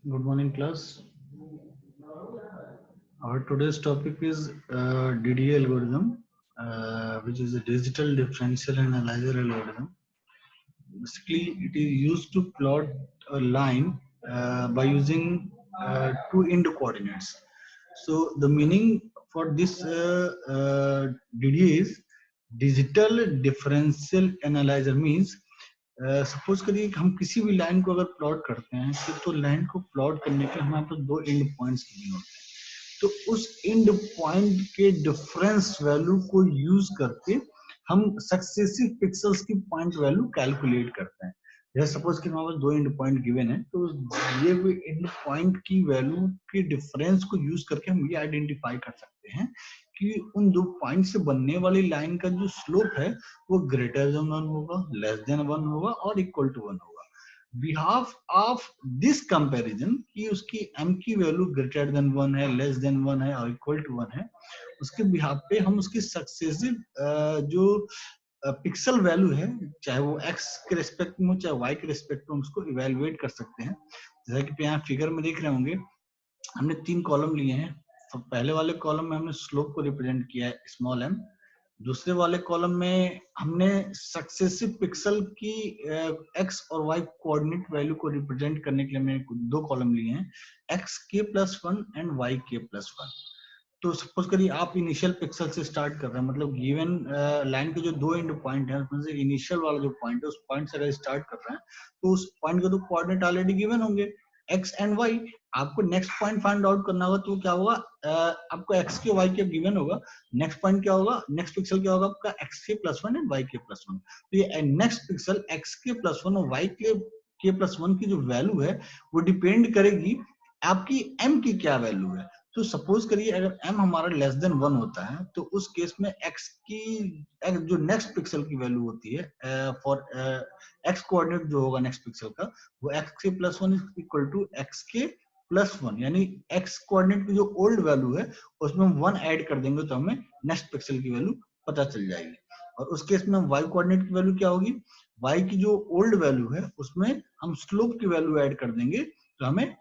Good morning, class. Our today's topic is DDA algorithm, which is a digital differential analyzer algorithm. Basically, it is used to plot a line by using two end coordinates. So the meaning for this DDA is digital differential analyzer means suppose करिए कि हम किसी भी line को अगर plot करते हैं तो लाइन को प्लॉट करने के हमारे पास दो एंड पॉइंट्स गिवन होते हैं। तो उस एंड पॉइंट के डिफरेंस वैल्यू को यूज करके हम सक्सेसिव पिक्सल्स की पॉइंट वैल्यू कैलकुलेट करते हैं। जैसे सपोज कि हमारे पास दो एंड पॉइंट गिवन है, तो ये हुए एंड पॉइंट की वैल्यू के डिफरेंस को यूज करके हम ये आइडेंटिफाई कर सकते हैं कि उन दो पॉइंट से बनने वाली लाइन का जो स्लोप है वो ग्रेटर देन 1 होगा, लेस देन 1 होगा और इक्वल टू 1 होगा। बिहाफ ऑफ दिस कंपैरिजन कि उसकी m की वैल्यू ग्रेटर देन 1 है, लेस देन 1 है और इक्वल टू 1 है, उसके बिहाफ पे हम उसकी सक्सेसिव जो पिक्सल वैल्यू है, चाहे वो x के रेस्पेक्ट में हो चाहे y के रेस्पेक्ट में, उसको इवेलुएट कर सकते हैं। जैसा कि यहाँ फिगर में देख रहे होंगे, हमने तीन कॉलम लिए हैं। तो पहले वाले कॉलम में हमने स्लोप को रिप्रेजेंट किया है स्मॉल m, दूसरे वाले कॉलम में हमने सक्सेसिव पिक्सल की x और y कोऑर्डिनेट वैल्यू को रिप्रेजेंट करने के लिए हमने दो कॉलम लिए हैं, xk+1 एंड yk+1। तो सपोज करिए आप इनिशियल पिक्सल से स्टार्ट कर रहे हैं, मतलब गिवन लाइन के जो दो एंड पॉइंट है उसमें से इनिशियल वाला जो पॉइंट है उस पॉइंट से अगर स्टार्ट कर रहे हैं तो उस पॉइंट के तो कोऑर्डिनेट ऑलरेडी गिवन होंगे x एंड y। आपको नेक्स्ट पॉइंट फाइंड आउट करना होगा, तो क्या होगा, आपको x के y के गिवन होगा, नेक्स्ट पॉइंट क्या होगा, नेक्स्ट पिक्सल क्या होगा आपका xk+1 एंड yk+1। तो ये नेक्स्ट पिक्सल xk+1 और yk+1 की जो वैल्यू है वो डिपेंड करेगी आपकी m की क्या वैल्यू है। तो सपोज करिए अगर m हमारा लेस देन 1 होता है तो उस केस में x जो नेक्स्ट पिक्सल की वैल्यू होती है फॉर x कोऑर्डिनेट जो होगा नेक्स्ट पिक्सल का, वो xk+1 इक्वल टू xk+1, यानी x कोऑर्डिनेट की जो ओल्ड वैल्यू है उसमें हम 1 ऐड कर देंगे तो हमें नेक्स्ट पिक्सल की वैल्यू पता चल जाएगी। और उस केस में y कोऑर्डिनेट की वैल्यू क्या होगी, y की जो ओल्ड वैल्यू है उसमें हम स्लोप की वैल्यू ऐड कर देंगे तो हमें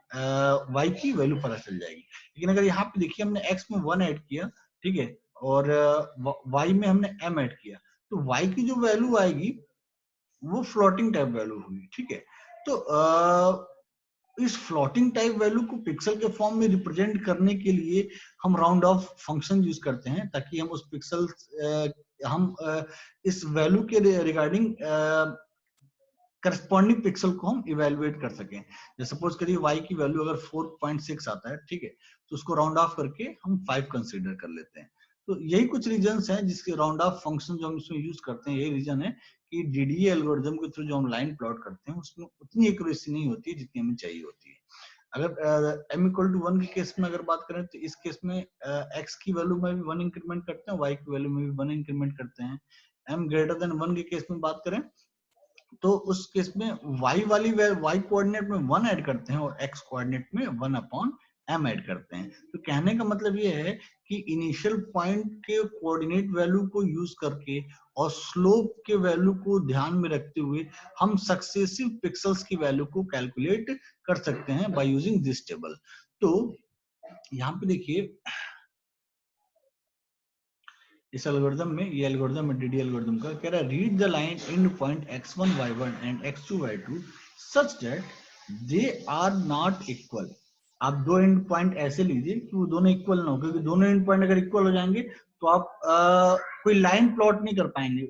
y की वैल्यू पता चल जाएगी। लेकिन अगर यहाँ पे देखिए हमने x में 1 ऐड किया, ठीक है, और y में हमने m ऐड किया, तो y की जो वैल्यू आएगी वो फ्लोटिंग टाइप वैल्यू होगी, ठीक है। तो इस फ्लोटिंग टाइप वैल्यू को पिक्सल के फॉर्म में रिप्रेजेंट करने के लिए हम राउंड ऑफ फंक्शन यूज करते हैं, ताकि हम उस पिक्सल इस वैल्यू के रिगार्डिंग करस्पॉन्डिंग पिक्सल को हम इवेलुएट कर सकें। जैसे सपोज करिए y की वैल्यू अगर 4.6 आता है, ठीक है, तो उसको राउंड ऑफ करके हम 5 कंसीडर कर लेते हैं। तो यही कुछ रीजंस हैं जिसके राउंड ऑफ फंक्शन जो हम इसमें यूज करते हैं। यही रीजन है कि डीडीए एल्गोरिथम के थ्रू जो हम लाइन प्लॉट करते हैं उसमें उतनी एक्यूरेसी नहीं होती जितनी हमें चाहिए होती है। अगर m इक्वल टू 1 के केस में अगर बात करें तो इस केस में x की वैल्यू में भी 1 इंक्रीमेंट करते हैं, y की वैल्यू में भी 1 इंक्रीमेंट करते हैं। m ग्रेटर देन 1 के केस में बात करें तो उस केस में y कोऑर्डिनेट में 1 ऐड करते हैं और x कोऑर्डिनेट में 1/m ऐड करते हैं। तो कहने का मतलब ये है कि इनिशियल पॉइंट के कोऑर्डिनेट वैल्यू को यूज करके और स्लोप के वैल्यू को ध्यान में रखते हुए हम सक्सेसिव पिक्सल्स की वैल्यू को कैलकुलेट कर सकते हैं बाय यूजिंग दिस टेबल। तो यहाँ पे देखिए इस एल्गोरिथम में, ये एल्गोरिथम है डीडी एल्गोरिथम का, कह रहा है read the line and point x1 y1 and x2 y2 such that they are not equal. आप दो एंड पॉइंट ऐसे लीजिए कि वो दोनों इक्वल ना हो, क्योंकि दोनों एंड पॉइंट अगर इक्वल हो जाएंगे तो आप कोई लाइन प्लॉट नहीं कर पाएंगे,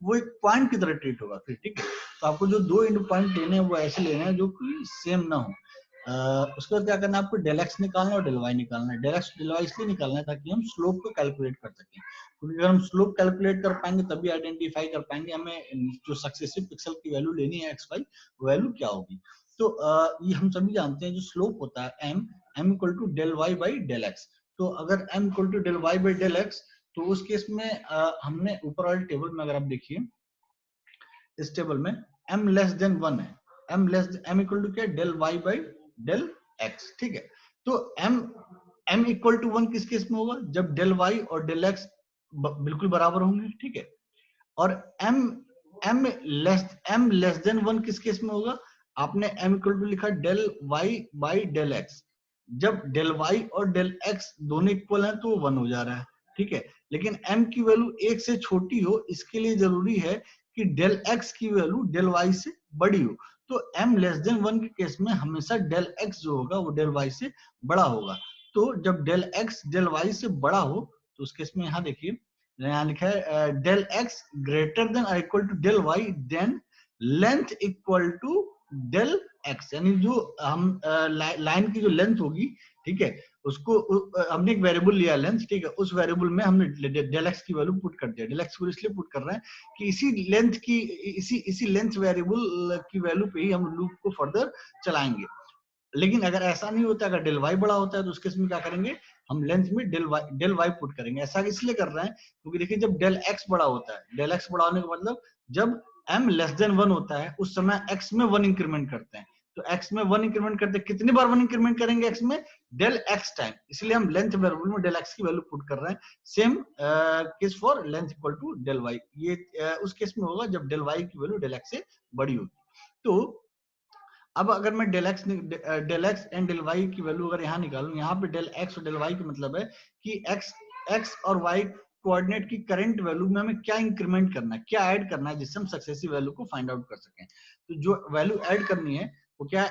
वो एक पॉइंट की तरह ट्रीट होगा फिर, ठीक है। तो आपको जो दो एंड पॉइंट लेने हैं वो ऐसे लेने हैं जो कि सेम ना हो। उसके बाद क्या करना है, आपको डेल एक्स निकालना है और डेल वाई निकालना है। डेल एक्स डेल वाई इसलिए निकालना है ताकि हम स्लोप को कैलकुलेट कर सकें, क्योंकि अगर हम स्लोप कैलकुलेट कर पाएंगे तभी आइडेंटिफाई कर पाएंगे हमें जो सक्सेसिव पिक्सल की वैल्यू लेनी है एक्स वाई, वैल्यू क्या होगी। तो ये हम सभी जानते हैं जो स्लोप होता है m equal to del Y by del X. तो अगर m equal to del Y by del X, तो उस केस में हमने ऊपर वाले टेबल में अगर आप देखिए, इस टेबल में m लेस देन 1 है, m इक्वल टू क्या, del Y by del X, ठीक है। तो m इक्वल टू 1 किस केस में होगा, जब डेल वाई और डेल एक्स बिल्कुल बराबर होंगे, ठीक है। और m लेस देन 1 किस केस में होगा, आपने m इक्वल टू लिखा del y by del x। जब डेल y और डेल x दोनों इक्वल हैं तो वो 1 हो जा रहा है, ठीक है। लेकिन m की वैल्यू 1 से छोटी हो, इसके लिए जरूरी है कि डेल x की वैल्यू डेल y से बड़ी हो। तो m लेस देन 1 के केस में हमेशा डेल x जो होगा वो डेल y से बड़ा होगा। तो जब डेल x डेल y से बड़ा हो तो उस केस में यहाँ देखिए, यहाँ लिखा है डेल x ग्रेटर देन और equal to del y, then length equal to del X. यानी जो हम लाइन की जो लेंथ होगी, ठीक है, उसको हमने एक वेरिएबल लिया लेंथ, ठीक है, उस वेरिएबल में हमने डेल एक्स की वैल्यू पुट कर दिया। डेल एक्स को इसलिए पुट कर रहे हैं कि इसी लेंथ की इसी लेंथ वेरिएबल की वैल्यू पे ही हम लूप को फर्दर चलाएंगे। लेकिन अगर ऐसा नहीं होता, अगर डेल वाई बड़ा होता है तो उसके इसमें क्या करेंगे, हम लेंथ में डेल वाई पुट करेंगे। ऐसा इसलिए कर रहे हैं क्योंकि देखिए जब डेल एक्स बड़ा होता है, डेल एक्स बड़ा होने का मतलब जब m लेस देन 1 होता है उस समय x में 1 इंक्रीमेंट करते हैं। तो x में 1 इंक्रीमेंट करते हैं, कितनी बार 1 इंक्रीमेंट करेंगे x में, डेल x टाइम, इसलिए हम लेंथ वेरिएबल में डेल x की वैल्यू पुट कर रहे हैं। Same case for length equal to del y, ये उस केस में होगा जब डेल y की वैल्यू डेल x से बड़ी होगी। तो अब अगर मैं del X and del Y की वैल्यू अगर यहाँ निकालूं, यहाँ पे डेल एक्स और डेल वाई का मतलब है कि एक्स और वाई कोऑर्डिनेट की करंट वैल्यू में हमें क्या इंक्रीमेंट करना है, क्या ऐड करना है, जिससे हम सक्सेसिव वैल्यू को फाइंड आउट कर सकें। तो जो वैल्यू ऐड करनी है वो क्या है,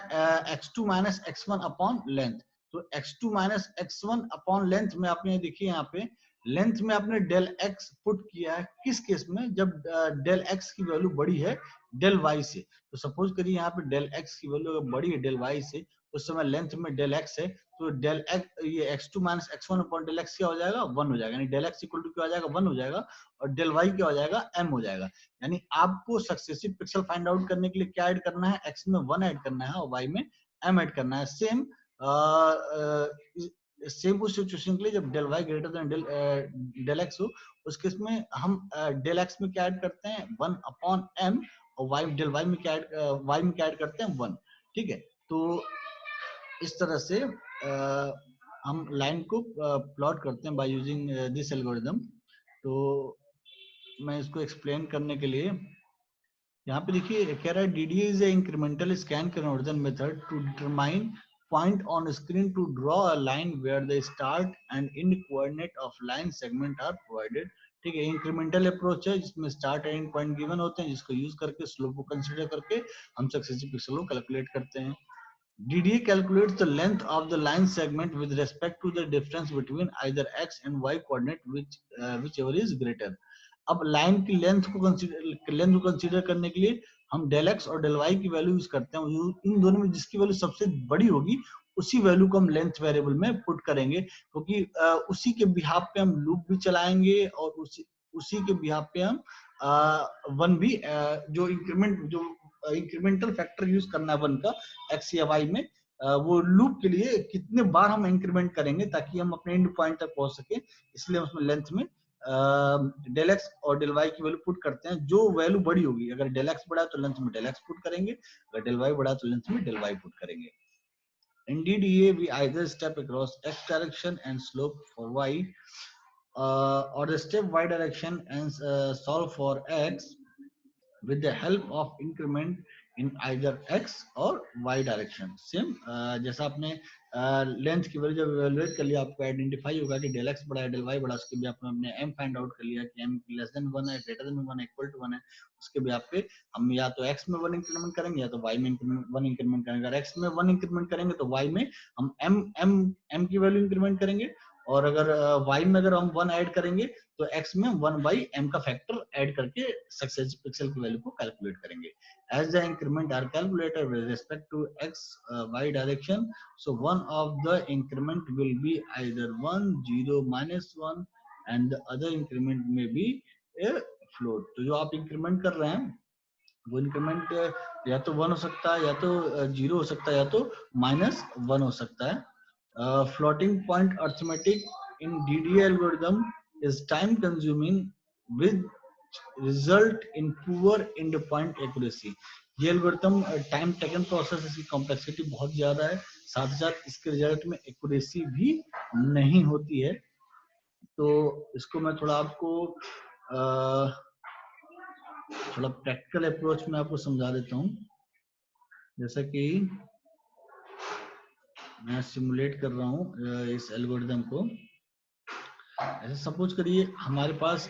x2 minus x1 upon length. तो x2 minus x1 upon length में आपने देखिए यहाँ पे लेंथ में आपने डेल x पुट किया है किस केस में, जब डेल x की वैल्यू बड़ी है डेल y से। तो सपोज करिए यहाँ पे डेल x की वैल्यू अगर बड़ी है डेल y से, उस समय लेंथ में डेल x है, तो डेल x ये x2 minus x1 upon del x क्या हो जाएगा, 1 हो जाएगा। यानी डेल x इक्वल टू क्या हो जाएगा, 1 हो जाएगा, और डेल y क्या हो जाएगा, m हो जाएगा। यानी आपको सक्सेसिव पिक्सल फाइंड आउट करने के लिए क्या ऐड करना है, x में 1 ऐड करना है और y में m ऐड करना है। सेम उस सिचुएशन के लिए जब del y greater than del x हो, उस केस में हम डेल x में क्या ऐड करते हैं, 1 अपॉन m, और y डेल y में क्या ऐड करते हैं, 1, ठीक है। तो इस तरह से हम लाइन को प्लॉट करते हैं बाय यूजिंग दिस एल्गोरिथम। तो मैं इसको एक्सप्लेन करने के लिए यहाँ पे देखिए कह रहा है DDA is a incremental scan conversion method to determine point on screen to draw a line where the start and end coordinate of line segment are provided। ठीक है, इंक्रीमेंटल अप्रोच है जिसमें स्टार्ट एंड पॉइंट गिवन होते हैं, जिसको use करके slope को consider करके हम सक्सेसिव पिक्सल को कैलकुलेट करते हैं। DDA calculates the length of the line segment with respect to the difference between either x and y coordinate whichever is greater। अब लाइन की लेंथ को कंसीडर करने के लिए हम डेल एक्स और डेल वाई की वैल्यू यूज करते हैं। इन दोनों में जिसकी वैल्यू सबसे बड़ी होगी उसी वैल्यू को हम लेंथ वेरिएबल में पुट करेंगे, क्योंकि उसी के बिहाफ पे हम लूप भी चलाएंगे और उसी के बिहाफ पे हम वन भी जो इंक्रीमेंटल फैक्टर यूज करना है वन का एक्स या वाई में, वो लूप के लिए कितने बार हम इंक्रीमेंट करेंगे ताकि हम अपने एंड पॉइंट तक पहुंच सके, इसलिए उसमें लेंथ में डेल एक्स और डेल वाई की वैल्यू पुट करते हैं। जो वैल्यू बड़ी होगी, अगर डेल एक्स बड़ा है तो लेंथ में डेल एक्स पुट करेंगे, अगर डेल वाई बड़ा है तो लेंथ में डेल वाई पुट करेंगे। In DDA, we either step across x direction and slope for y, or the step y direction and solve for x with the help of increment in either x और y direction। Same जैसा आपने length की value जब evaluate कर लिया, आपको identify होगा कि डेल एक्स बड़ा है डेल वाई बड़ा, उसके भी आपने m फाइंड आउट कर लिया कि m लेस देन 1 है, ग्रेटर देन 1 है, इक्वल टू 1 है। उसके भी आप पे हम या तो x में 1 इंक्रीमेंट करेंगे या तो y में 1 इंक्रीमेंट करेंगे। अगर x में 1 इंक्रीमेंट करेंगे तो y में हम m की वैल्यू इंक्रीमेंट करेंगे, और अगर y में अगर हम 1 ऐड करेंगे तो x में 1 by m का फैक्टर ऐड करके सक्सेसिव पिक्सल की वैल्यू को कैलकुलेट करेंगे। As the increment are calculated with respect to x y direction, so one of the increment will be either 1 0 minus 1 and the other increment may be a float। तो जो आप increment कर रहे हैं वो increment या तो 1 हो सकता है, या तो 0 हो सकता है, या तो -1 हो सकता है। Floating point arithmetic in DDA algorithm is time consuming with result in poor end point accuracy। ये एल्गोरिथम टाइम टेकन प्रोसेस, इसकी कॉम्प्लेक्सिटी बहुत ज्यादा है, साथ ही साथ इसके रिजल्ट में एक्यूरेसी भी नहीं होती है। तो इसको मैं थोड़ा आपको थोड़ा प्रैक्टिकल अप्रोच में आपको समझा देता हूँ। जैसा कि मैं सिमुलेट कर रहा हूँ इस एल्गोरिदम को। ऐसे सपोज करिए हमारे पास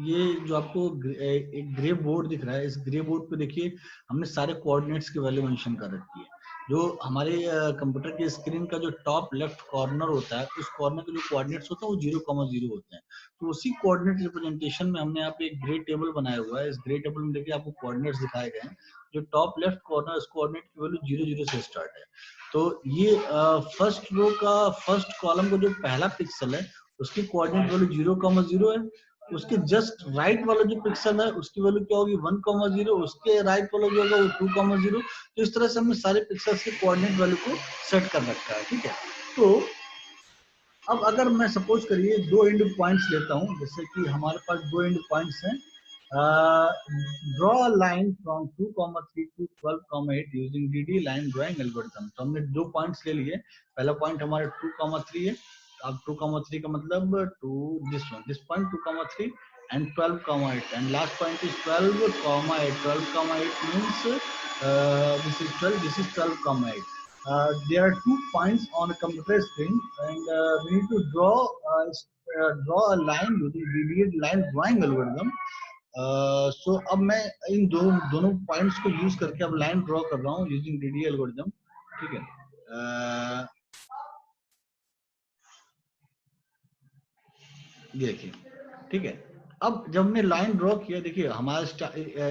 ये जो आपको एक ग्रे बोर्ड दिख रहा है, इस ग्रे बोर्ड पे देखिए हमने सारे कोऑर्डिनेट्स की वैल्यू मेंशन कर रखी है। जो हमारे कंप्यूटर की स्क्रीन का जो टॉप लेफ्ट कॉर्नर होता है, उस कॉर्नर के जो कोऑर्डिनेट्स होते हैं वो 0,0 होते हैं। तो उसी कोऑर्डिनेट रिप्रेजेंटेशन में हमने यहाँ पे एक ग्रे टेबल बनाया हुआ है। इस ग्रे टेबल में देखिए आपको कोऑर्डिनेट्स दिखाए गए हैं। जो टॉप लेफ्ट कॉर्नर, उस कोऑर्डिनेट की वैल्यू 0,0 से स्टार्ट है। तो ये फर्स्ट रो का फर्स्ट कॉलम का जो पहला पिक्सल है उसकी कोऑर्डिनेट वैल्यू 0,0 है। उसके जस्ट राइट वाला जो पिक्सल है उसकी वैल्यू क्या होगी 1,0, उसके राइट वाला जो होगा वो 2,0। तो इस तरह से हमने सारे पिक्सल्स के कोऑर्डिनेट वैल्यू को सेट कर रखा है, ठीक है। तो अब अगर मैं सपोज करिए दो एंड पॉइंट्स लेता हूं, जैसे कि हमारे पास दो एंड पॉइंट्स हैं। Draw a line from 2,3 to 12,8 using DD line drawing algorithm. तो हमने दो पॉइंट्स ले लिए। पहला पॉइंट हमारा 2,3 है। अब 2,3 का मतलब to this one, this point 2,3 and 12,8, and last point is 12,8. 12,8 means this is 12, this is 12,8. There are 2 points on a computer screen, and we need to draw a line using deviate line drawing algorithm. So अब मैं इन दोनों points को use करके अब line draw कर रहा हूँ using DD algorithm, ठीक है। देखिए, ठीक है। अब जब हमने लाइन ड्रॉ किया, देखिए हमारा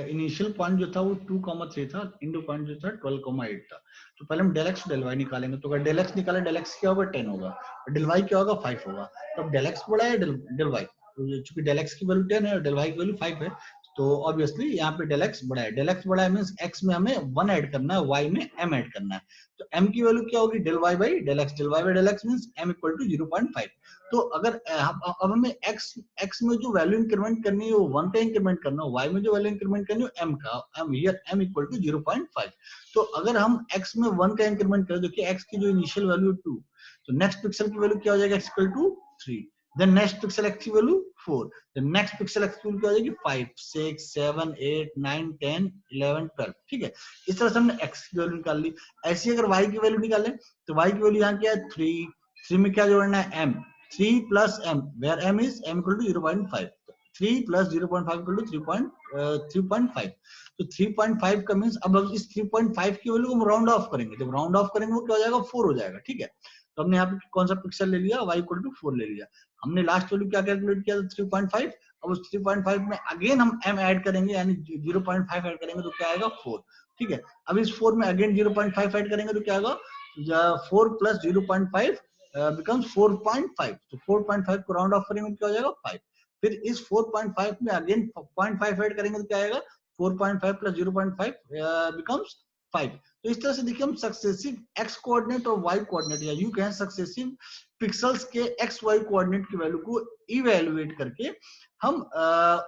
इनिशियल पॉइंट जो था वो 2,3 था, इंडो पॉइंट जो था 12,8 था। तो पहले हम डेल एक्स डेल वाई निकालेंगे। तो अगर डेल एक्स निकाले, डेल एक्स क्या होगा 10 होगा, और डेल वाई क्या होगा 5 होगा। तो अब डेल एक्स बड़ा है डेल वाई, तो चूंकि डेल एक्स की वैल्यू 10 है और डेल वाई की वैल्यू 5 है, तो ऑब्वियसली यहाँ पे डेल एक्स बड़ा है। डेल एक्स बड़ा है मींस एक्स में हमें 1 ऐड करना है, वाई में m ऐड करना है। तो m की वैल्यू क्या होगी del Y by del X. Del Y by del X means m equal to 0.5। तो अगर अब हमें x में जो वैल्यू इंक्रीमेंट करनी है वो 1 का इंक्रीमेंट करना है, y में जो वैल्यू इंक्रीमेंट करनी है m का, हियर m इक्वल टू 0.5। तो अगर हम x में 1 का इंक्रीमेंट करें, देखिए x की जो इनिशियल वैल्यू 2, तो नेक्स्ट पिक्सल की वैल्यू क्या हो जाएगा x equal to 3। Then next pixel x की value 4, then next pixel x की वैल्यू क्या हो जाएगी 5, 6, 7, 8, 9, 10, 11, 12, ठीक है। इस तरह से हमने x की वैल्यू निकाल ली। ऐसी अगर y की वैल्यू निकालें, तो y की वैल्यू यहाँ क्या है 3, 3 में क्या जोड़ना है m, 3 plus m, where m is m equal to 0.5. 3 plus 0.5 equal to 3.5. तो 3.5 का मींस अब इस 3.5 की वैल्यू को हम राउंड ऑफ करेंगे। जब राउंड ऑफ करेंगे वो क्या हो जाएगा 4 हो जाएगा, ठीक है। तो हमने यहाँ पे कौन सा पिक्सल ले लिया y इक्वल टू 4 ले लिया। हमने लास्ट वैल्यू क्या कैलकुलेट किया था 3.5। अब उस 3.5 में अगेन हम m ऐड करेंगे, यानी 0.5 ऐड करेंगे तो क्या आएगा 4, ठीक है। अब इस 4 में अगेन 0.5 ऐड करेंगे तो क्या आएगा 4 प्लस 0.5 becomes 4.5। तो 4.5 को राउंड ऑफ करेंगे तो क्या हो जाएगा 5। फिर इस 4.5 में अगेन 0.5 ऐड करेंगे तो क्या आएगा 4.5 प्लस 0.5 becomes 5। तो इस तरह से देखिए हम सक्सेसिव x कोऑर्डिनेट और y कोऑर्डिनेट, या यूं कहें सक्सेसिव पिक्सल्स के x y कोऑर्डिनेट की वैल्यू को इवैल्यूएट करके हम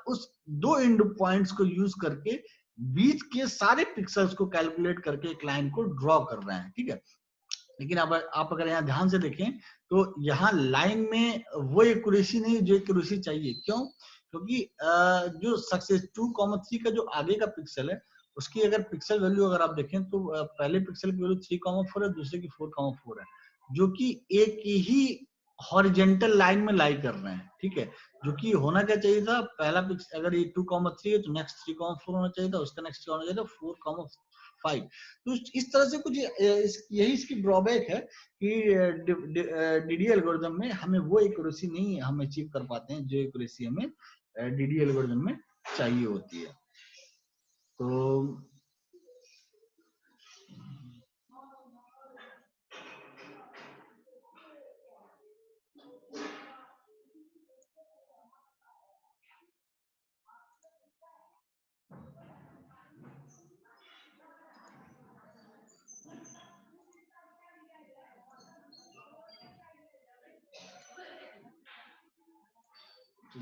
उस दो एंड पॉइंट्स को यूज करके बीच के सारे पिक्सल्स को कैलकुलेट करके एक लाइन को ड्रॉ कर रहे हैं, ठीक है। लेकिन अब आप अगर यहाँ ध्यान से देखें तो यहाँ लाइन में वो एक्यूरेसी नहीं जो एक्यूरेसी चाहिए। क्यों? क्योंकि जो सक्सेस 2,3 का जो आगे का पिक्सल है उसकी अगर पिक्सल वैल्यू अगर आप देखें तो पहले पिक्सल की वैल्यू 3,4 है, दूसरे की 4,4 है, जो कि एक ही हॉरिजेंटल लाइन में लाई कर रहे हैं, ठीक है। जो कि होना क्या चाहिए था, पहला पिक्सल अगर ये 2,3 है तो नेक्स्ट 3,4 होना चाहिए था, उसका नेक्स्ट क्या होना चाहिए था 4,5। तो इस तरह से कुछ यही इसकी ड्रॉबैक है कि डीडी एल्गोरिथम में हमें वो एक्यूरेसी नहीं हम अचीव कर पाते हैं जो एक्यूरेसी हमें डीडी एल्गोरिथम में चाहिए होती है। तो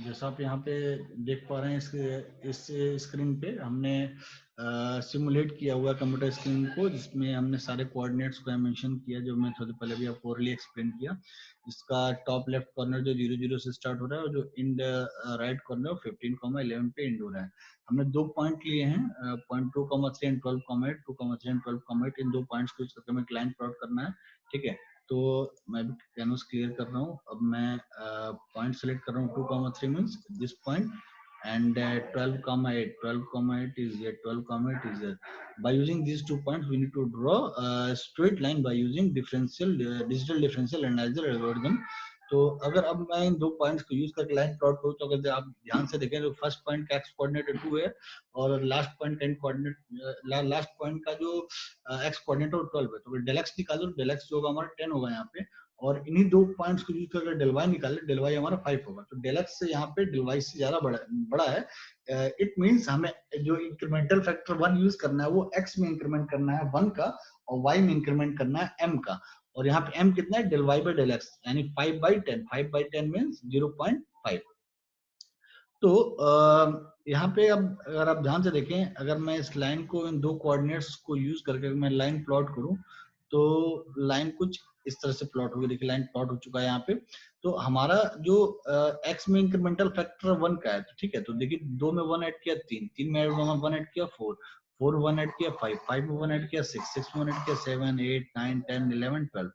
जैसा आप यहाँ पे देख पा रहे हैं इस स्क्रीन पे हमने सिमुलेट किया हुआ कंप्यूटर स्क्रीन को, जिसमें हमने सारे कोऑर्डिनेट्स को मेंशन किया जो मैं थोड़ी पहले भी आपको ओरली एक्सप्लेन किया। इसका टॉप लेफ्ट कॉर्नर जो 00 से स्टार्ट हो रहा है और जो इंड राइट कॉर्नर 15,11 पे एंड हो रहा है। हमने 2 पॉइंट लिए हैं, point 2,3 and 12,8, 2,3 and 12,8। In 2 points को यूज करके हमें क्लाइंट प्लॉट करना है, ठीक है। तो मैं भी कैनवस क्लियर कर रहा हूँ। अब मैं पॉइंट सेलेक्ट कर रहा हूँ, 2,3 means this point and 12,8. 12,8 is here, 12,8 is here. By using these 2 points we need to draw a straight line by using digital differential analyzer algorithm. तो अगर अब मैं इन 2 पॉइंट्स को यूज करके लाइन प्लॉट करूँ तो अगर आप ध्यान से देखें तो फर्स्ट पॉइंट का एक्स कोऑर्डिनेट 2 है और लास्ट पॉइंट का कोऑर्डिनेट, लास्ट पॉइंट का जो एक्स कोऑर्डिनेट 12 है। तो डेल एक्स निकालो, डेल एक्स जो होगा हमारा 10 होगा यहाँ पे, और इन्हीं 2 पॉइंट्स को यूज करके डेल वाई निकाले, डेल वाई हमारा 5 होगा। तो डेल एक्स से यहाँ पे डेल वाई से ज्यादा बड़ा है। इट मींस हमें जो इंक्रीमेंटल फैक्टर 1 यूज करना है वो एक्स में इंक्रीमेंट करना है 1 का, और वाई में इंक्रीमेंट करना है एम का। और यहाँ पे एम कितना है, del Y by del X, यानी 5/10। 5/10 मींस 0.5। तो यहाँ पे अब अगर आप ध्यान से देखें, अगर मैं इस लाइन को इन 2 कोऑर्डिनेट्स को यूज करके मैं लाइन प्लॉट करूं तो लाइन कुछ इस तरह से प्लॉट होगी। देखिए लाइन प्लॉट हो चुका है यहाँ पे। तो हमारा जो एक्स में इंक्रीमेंटल फैक्टर 1 का है, तो ठीक है। तो देखिए 2 में 1 ऐड किया 3, 3 में 1 ऐड किया 4, 4 1 ऐड किया 5, 5 में 1 ऐड किया 6, 6 में 1 ऐड किया 7, 8, 9, 10, 11, 12।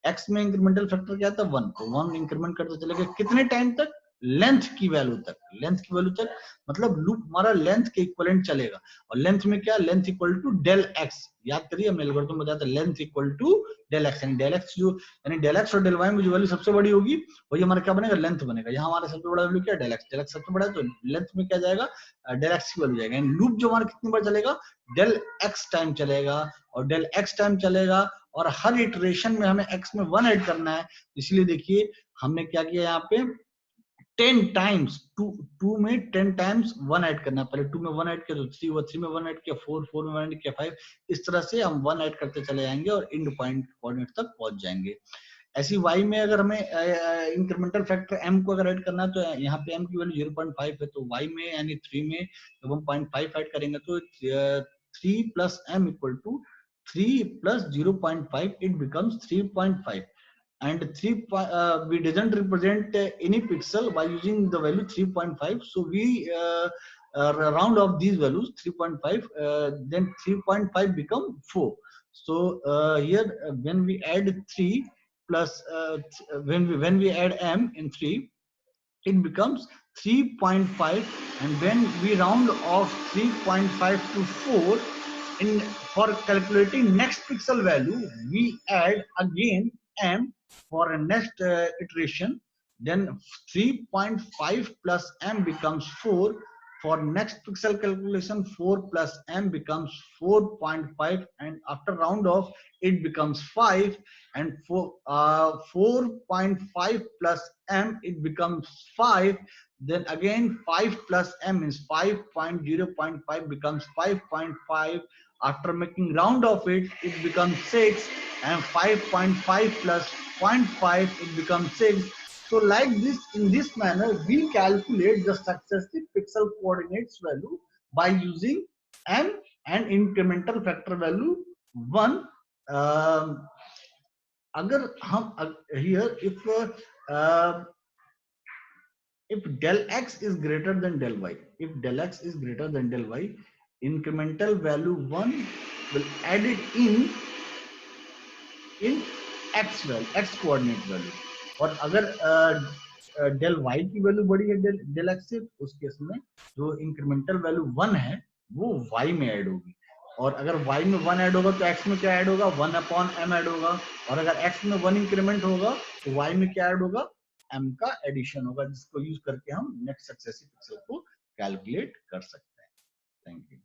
एक्स में इंक्रीमेंटल फैक्टर क्या था 1, तो 1 इंक्रीमेंट करते चलेगा कितने टाइम तक, लेंथ की वैल्यू तक। लेंथ की वैल्यू तक मतलब लूप हमारा लेंथ के इक्विवेलेंट चलेगा। और लेंथ में क्या, length equal to del X. याद करिए हमने एल्गोरिथम बताया था, length equal to del X, यानी डेल एक्स जो, यानी डेल एक्स और डेल वाई में जो वैल्यू सबसे बड़ी होगी वही हमारा क्या बनेगा, लेंथ बनेगा। यहाँ हमारा सबसे बड़ा वैल्यू क्या है, डेल एक्स। डेल एक्स सबसे बड़ा है तो लेंथ में क्या जाएगा, डेल एक्स की वैल्यू जाएगा। लूप जो हमारा कितनी बार चलेगा, डेल एक्स टाइम चलेगा, और डेल एक्स टाइम चलेगा, और हर इटरेशन में हमें एक्स में 1 ऐड करना है। इसलिए देखिए हमने क्या किया यहाँ पे, 10 टाइम्स 2 में 10 टाइम्स 1 ऐड करना है। पहले 2 में 1 ऐड किया तो 3 हुआ, 3 में 1 ऐड किया 4, 4 में 1 ऐड किया 5। इस तरह से हम 1 ऐड करते चले जाएंगे और एंड पॉइंट कोऑर्डिनेट तक पहुंच जाएंगे। ऐसी y में अगर हमें इंक्रीमेंटल फैक्टर m को अगर ऐड करना है तो यहाँ पे m की वैल्यू 0.5 है, तो y में यानी 3 में जब हम 0.5 ऐड करेंगे तो 3 plus m equal to 3 plus 0.5, it becomes 3.5. And 3 we doesn't represent any pixel by using the value 3.5, so we round off these values 3.5, then 3.5 become 4. So here when we add 3 plus when we add m in 3, it becomes 3.5, and when we round off 3.5 to 4, in for calculating next pixel value we add again m for a next iteration, then 3.5 plus m becomes 4. For next pixel calculation 4 plus m becomes 4.5, and after round off it becomes 5, and 4.5 plus m it becomes 5. Then again 5 plus m is 5.0.5 becomes 5.5. After making round of it, it becomes 6, and 5.5 plus 0.5 it becomes 6. So like this, in this manner we calculate the successive pixel coordinates value by using m and incremental factor value 1. अगर हम here if del x is greater than del y, if del x is greater than del y, incremental value 1 will add it in x value, x coordinate value. और अगर del y की value बड़ी है del x से, उस case में जो incremental value 1 है वो y में ऐड होगी। और अगर y में 1 ऐड होगा तो x में क्या ऐड होगा, 1/m ऐड होगा। और अगर x में 1 इंक्रीमेंट होगा तो y में क्या ऐड होगा, m का एडिशन होगा, जिसको यूज करके हम नेक्स्ट सक्सेसिव पिक्सल को कैलकुलेट कर सकते हैं। Thank you.